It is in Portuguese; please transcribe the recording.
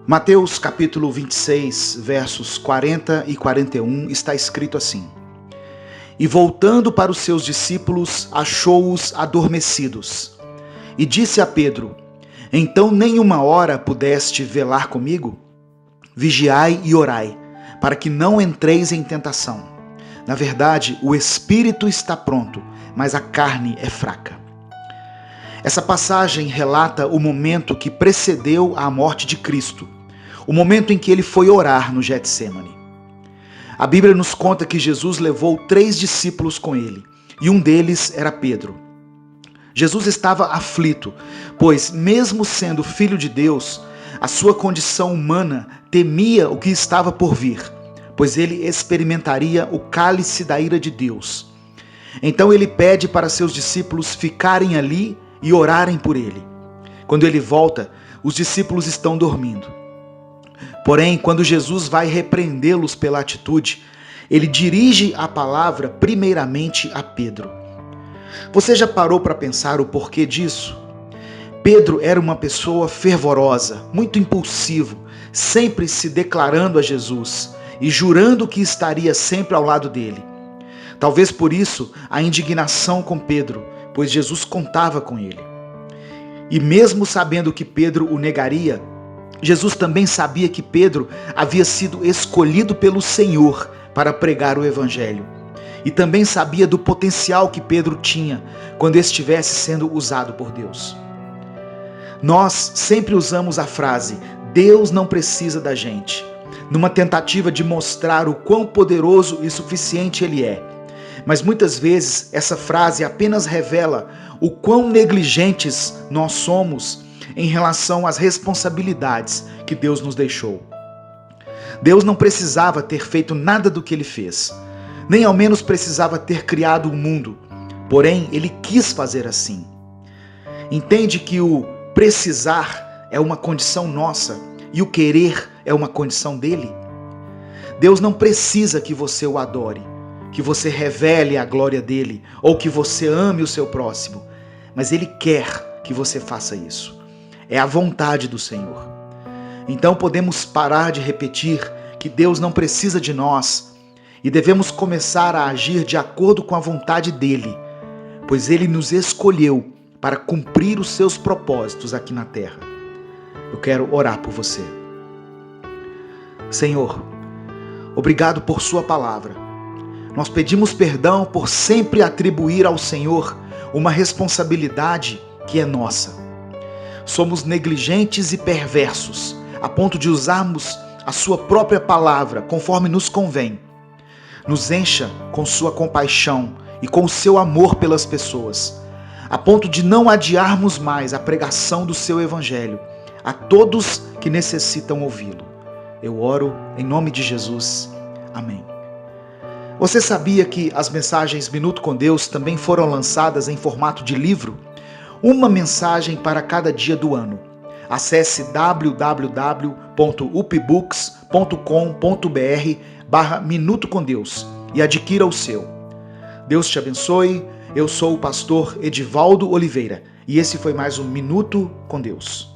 Mateus capítulo 26, versos 40 e 41, está escrito assim: E voltando para os seus discípulos, achou-os adormecidos. E disse a Pedro: Então nem uma hora pudeste velar comigo? Vigiai e orai, para que não entreis em tentação. Na verdade, o espírito está pronto, mas a carne é fraca. Essa passagem relata o momento que precedeu a morte de Cristo, o momento em que ele foi orar no Getsêmani. A Bíblia nos conta que Jesus levou 3 discípulos com ele, e um deles era Pedro. Jesus estava aflito, pois, mesmo sendo filho de Deus, a sua condição humana temia o que estava por vir, pois ele experimentaria o cálice da ira de Deus. Então ele pede para seus discípulos ficarem ali e orarem por ele. Quando ele volta, os discípulos estão dormindo. Porém, quando Jesus vai repreendê-los pela atitude, ele dirige a palavra primeiramente a Pedro. Você já parou para pensar o porquê disso? Pedro era uma pessoa fervorosa, muito impulsivo, sempre se declarando a Jesus e jurando que estaria sempre ao lado dele. Talvez por isso a indignação com Pedro, pois Jesus contava com ele. E mesmo sabendo que Pedro o negaria, Jesus também sabia que Pedro havia sido escolhido pelo Senhor para pregar o Evangelho. E também sabia do potencial que Pedro tinha quando estivesse sendo usado por Deus. Nós sempre usamos a frase, Deus não precisa da gente, numa tentativa de mostrar o quão poderoso e suficiente Ele é. Mas muitas vezes essa frase apenas revela o quão negligentes nós somos em relação às responsabilidades que Deus nos deixou. Deus não precisava ter feito nada do que Ele fez, nem ao menos precisava ter criado o mundo, porém Ele quis fazer assim. Entende que o precisar é uma condição nossa e o querer é uma condição dele? Deus não precisa que você o adore, que você revele a glória dele, ou que você ame o seu próximo, mas ele quer que você faça isso. É a vontade do Senhor. Então podemos parar de repetir que Deus não precisa de nós e devemos começar a agir de acordo com a vontade dele, pois ele nos escolheu para cumprir os seus propósitos aqui na terra. Eu quero orar por você. Senhor, obrigado por sua palavra. Nós pedimos perdão por sempre atribuir ao Senhor uma responsabilidade que é nossa. Somos negligentes e perversos, a ponto de usarmos a sua própria palavra conforme nos convém. Nos encha com sua compaixão e com o seu amor pelas pessoas, a ponto de não adiarmos mais a pregação do seu evangelho a todos que necessitam ouvi-lo. Eu oro em nome de Jesus. Amém. Você sabia que as mensagens Minuto com Deus também foram lançadas em formato de livro? Uma mensagem para cada dia do ano. Acesse www.upbooks.com.br/Minuto com Deus e adquira o seu. Deus te abençoe. Eu sou o pastor Edivaldo Oliveira e esse foi mais um Minuto com Deus.